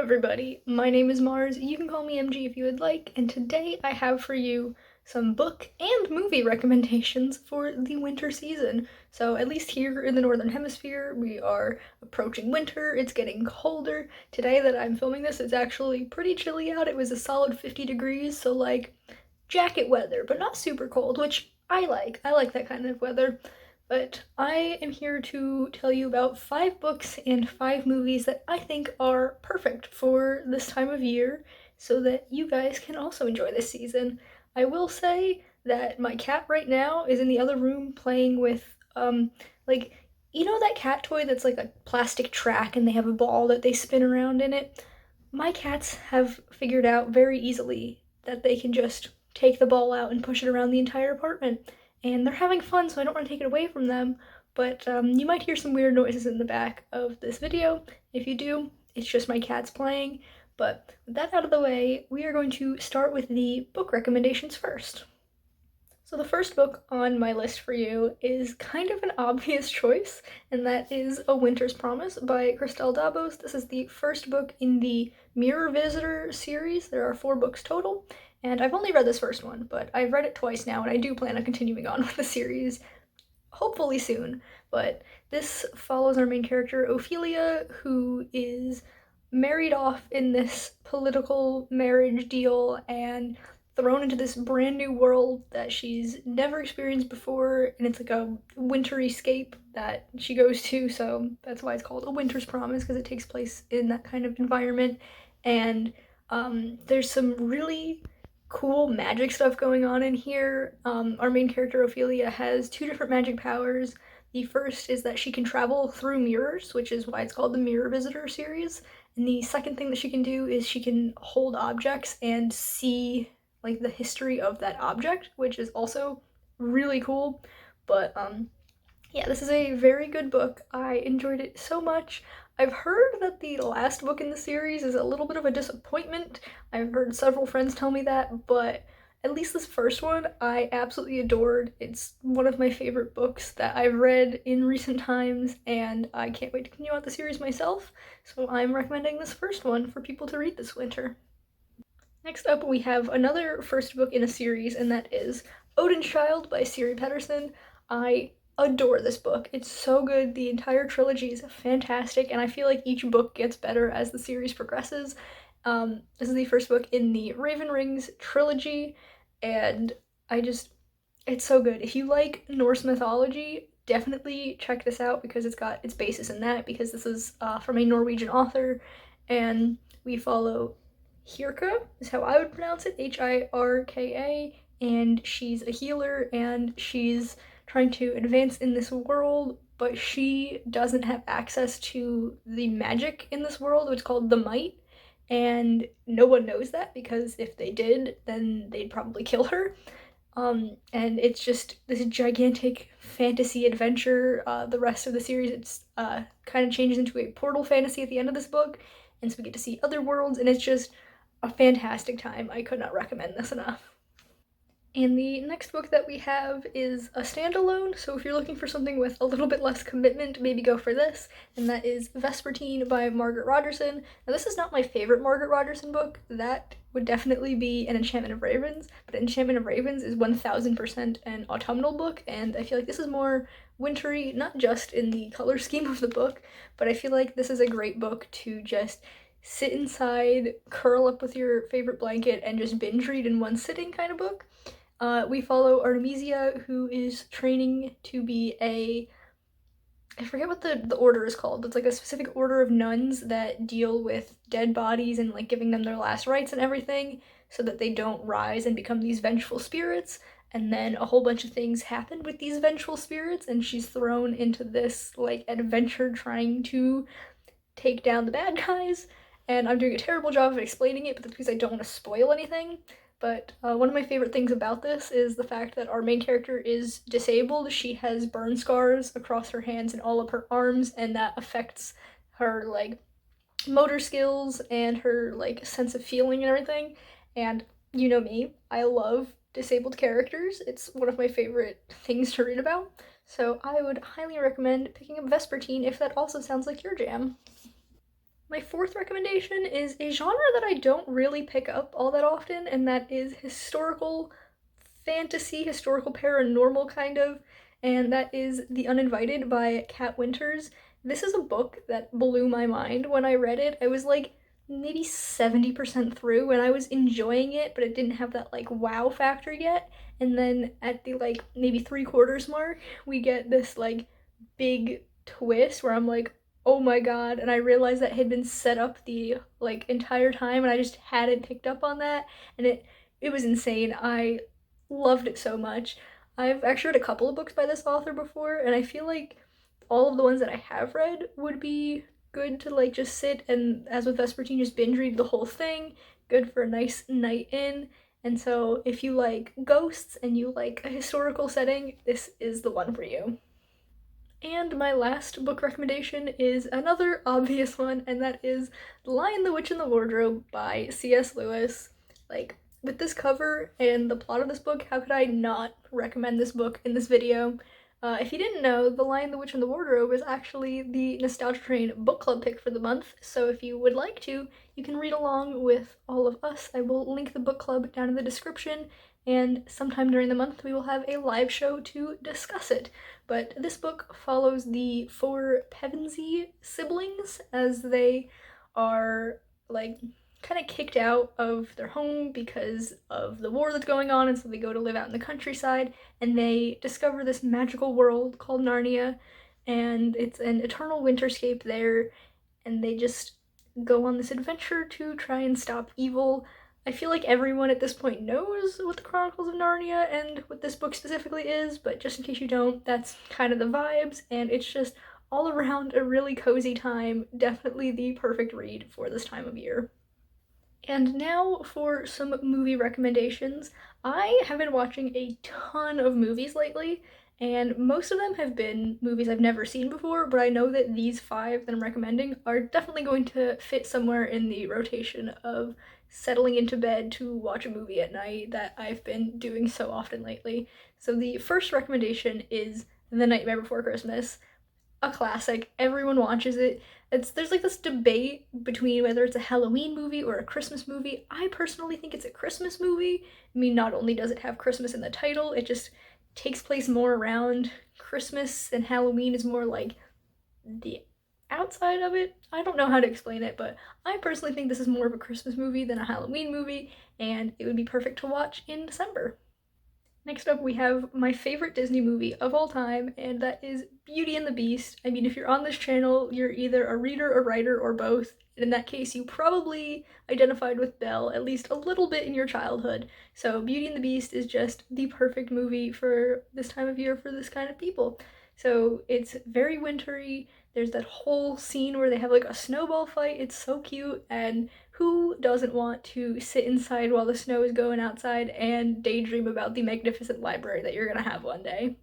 everybody, my name is Mars, you can call me MG if you would like, and today I have for you some book and movie recommendations for the winter season. So at least here in the Northern Hemisphere, we are approaching winter, it's getting colder. Today that I'm filming this, it's actually pretty chilly out, it was a solid 50 degrees, so like jacket weather, but not super cold, which I like that kind of weather. But I am here to tell you about 5 books and 5 movies that I think are perfect for this time of year so that you guys can also enjoy this season. I will say that my cat right now is in the other room playing with, like, you know that cat toy that's like a plastic track and they have a ball that they spin around in it? My cats have figured out very easily that they can just take the ball out and push it around the entire apartment and they're having fun, so I don't want to take it away from them. But you might hear some weird noises in the back of this video. If you do, it's just my cats playing. But with that out of the way, we are going to start with the book recommendations first. So the first book on my list for you is kind of an obvious choice, and that is A Winter's Promise by Christelle Dabos. This is the first book in the Mirror Visitor series. There are 4 books total, and I've only read this first one, but I've read it twice now, and I do plan on continuing on with the series, hopefully soon. But this follows our main character, Ophelia, who is married off in this political marriage deal and thrown into this brand new world that she's never experienced before, and it's like a wintry scape that she goes to, so that's why it's called A Winter's Promise, because it takes place in that kind of environment. And there's some really cool magic stuff going on in here. Our main character, Ophelia, has 2 different magic powers. The first is that she can travel through mirrors, which is why it's called the Mirror Visitor series. And the second thing that she can do is she can hold objects and see like the history of that object, which is also really cool. But yeah, this is a very good book. I enjoyed it so much. I've heard that the last book in the series is a little bit of a disappointment. I've heard several friends tell me that, but at least this first one I absolutely adored. It's one of my favorite books that I've read in recent times, and I can't wait to continue out the series myself, so I'm recommending this first one for people to read this winter. Next up, we have another first book in a series, and that is Odin's Child by Siri Petterson. I adore this book. It's so good. The entire trilogy is fantastic, and I feel like each book gets better as the series progresses. This is the first book in the Raven Rings trilogy, and it's so good. If you like Norse mythology, definitely check this out because it's got its basis in that, because this is from a Norwegian author, and we follow Hirka, is how I would pronounce it, Hirka, and she's a healer, and she's trying to advance in this world, but she doesn't have access to the magic in this world, which is called the Might, and no one knows that, because if they did, then they'd probably kill her. And it's just this gigantic fantasy adventure. The rest of the series, it's kind of changes into a portal fantasy at the end of this book, and so we get to see other worlds, and it's just a fantastic time. I could not recommend this enough. And the next book that we have is a standalone, so if you're looking for something with a little bit less commitment, maybe go for this, and that is Vespertine by Margaret Rogerson. Now, this is not my favorite Margaret Rogerson book. That would definitely be An Enchantment of Ravens, but Enchantment of Ravens is 1000% an autumnal book, and I feel like this is more wintry, not just in the color scheme of the book, but I feel like this is a great book to just sit inside, curl up with your favorite blanket, and just binge read in one sitting kind of book. We follow Artemisia, who is training to be I forget what the order is called, but it's like a specific order of nuns that deal with dead bodies and like giving them their last rites and everything so that they don't rise and become these vengeful spirits. And then a whole bunch of things happen with these vengeful spirits, and she's thrown into this like adventure trying to take down the bad guys. And I'm doing a terrible job of explaining it, but that's because I don't want to spoil anything. But one of my favorite things about this is the fact that our main character is disabled. She has burn scars across her hands and all of her arms, and that affects her like motor skills and her like sense of feeling and everything. And you know me, I love disabled characters. It's one of my favorite things to read about. So I would highly recommend picking up Vespertine if that also sounds like your jam. My fourth recommendation is a genre that I don't really pick up all that often, and that is historical fantasy, historical paranormal kind of, and that is The Uninvited by Kat Winters. This is a book that blew my mind when I read it. I was like maybe 70% through and I was enjoying it, but it didn't have that like wow factor yet. And then at the like maybe 3/4 mark, we get this like big twist where I'm like, oh my god, and I realized that had been set up the like entire time and I just hadn't picked up on that, and it was insane. I loved it so much. I've actually read a couple of books by this author before, and I feel like all of the ones that I have read would be good to like just sit and, as with Vespertine, just binge read the whole thing. Good for a nice night in. And so, if you like ghosts and you like a historical setting, this is the one for you. And my last book recommendation is another obvious one, and that is The Lion, the Witch, and the Wardrobe by C.S. Lewis. Like, with this cover and the plot of this book, how could I not recommend this book in this video? If you didn't know, The Lion, the Witch, and the Wardrobe is actually the Nostalgia Train book club pick for the month, so if you would like to, you can read along with all of us. I will link the book club down in the description, and sometime during the month we will have a live show to discuss it. But this book follows the four Pevensey siblings as they are like kind of kicked out of their home because of the war that's going on, and so they go to live out in the countryside and they discover this magical world called Narnia, and it's an eternal winterscape there, and they just go on this adventure to try and stop evil. I feel like everyone at this point knows what the Chronicles of Narnia and what this book specifically is, but just in case you don't, that's kind of the vibes, and it's just all around a really cozy time. Definitely the perfect read for this time of year. And now for some movie recommendations. I have been watching a ton of movies lately, and most of them have been movies I've never seen before, but I know that these five that I'm recommending are definitely going to fit somewhere in the rotation of settling into bed to watch a movie at night that I've been doing so often lately. So the first recommendation is The Nightmare Before Christmas, a classic. Everyone watches it. There's like this debate between whether it's a Halloween movie or a Christmas movie. I personally think it's a Christmas movie. I mean, not only does it have Christmas in the title, it just takes place more around Christmas, and Halloween is more like the outside of it. I don't know how to explain it, but I personally think this is more of a Christmas movie than a Halloween movie, and it would be perfect to watch in December. Next up, we have my favorite Disney movie of all time, and that is Beauty and the Beast. I mean, if you're on this channel, you're either a reader, a writer, or both. And in that case, you probably identified with Belle at least a little bit in your childhood. So Beauty and the Beast is just the perfect movie for this time of year for this kind of people. So it's very wintry. There's that whole scene where they have like a snowball fight. It's so cute, and who doesn't want to sit inside while the snow is going outside and daydream about the magnificent library that you're gonna have one day?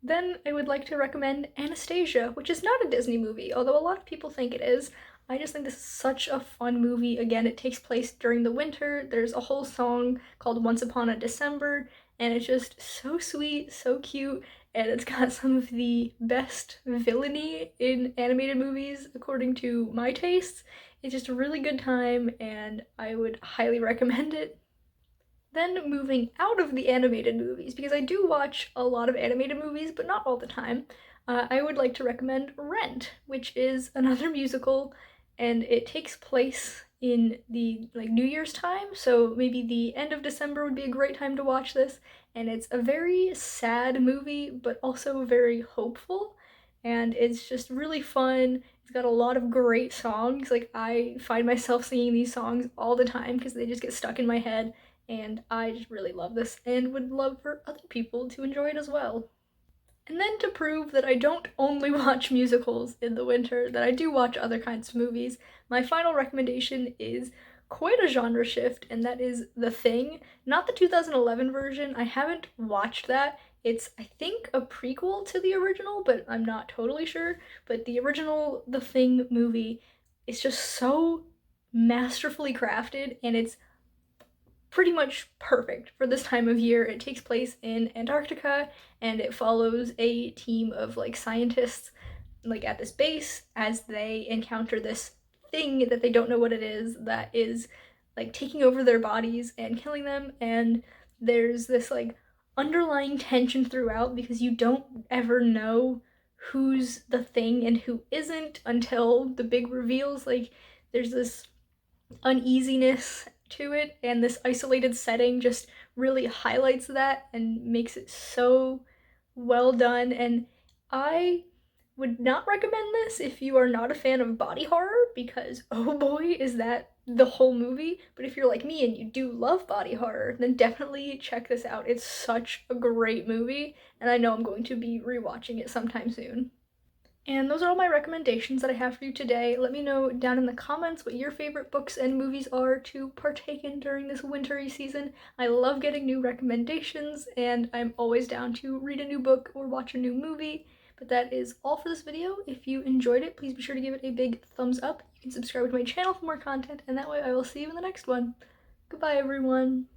Then I would like to recommend Anastasia, which is not a Disney movie, although a lot of people think it is. I just think this is such a fun movie. Again, it takes place during the winter. There's a whole song called Once Upon a December, and it's just so sweet, so cute, and it's got some of the best villainy in animated movies according to my tastes. It's just a really good time, and I would highly recommend it. Then moving out of the animated movies, because I do watch a lot of animated movies, but not all the time, I would like to recommend Rent, which is another musical, and it takes place in the like New Year's time, so maybe the end of December would be a great time to watch this, and it's a very sad movie, but also very hopeful, and it's just really fun. It's got a lot of great songs. Like, I find myself singing these songs all the time because they just get stuck in my head, and I just really love this and would love for other people to enjoy it as well. And then to prove that I don't only watch musicals in the winter, that I do watch other kinds of movies, my final recommendation is quite a genre shift, and that is The Thing. Not the 2011 version, I haven't watched that. It's, I think, a prequel to the original, but I'm not totally sure. But the original The Thing movie is just so masterfully crafted, and it's pretty much perfect for this time of year. It takes place in Antarctica, and it follows a team of like scientists like at this base as they encounter this thing that they don't know what it is that is like taking over their bodies and killing them, and there's this like underlying tension throughout because you don't ever know who's the thing and who isn't until the big reveals. Like there's this uneasiness to it, and this isolated setting just really highlights that and makes it so well done. And I would not recommend this if you are not a fan of body horror, because oh boy, is that the whole movie. But if you're like me and you do love body horror, then definitely check this out. It's such a great movie, and I know I'm going to be rewatching it sometime soon. And those are all my recommendations that I have for you today. Let me know down in the comments what your favorite books and movies are to partake in during this wintry season. I love getting new recommendations, and I'm always down to read a new book or watch a new movie. But that is all for this video. If you enjoyed it, please be sure to give it a big thumbs up. You can subscribe to my channel for more content, and that way I will see you in the next one. Goodbye, everyone.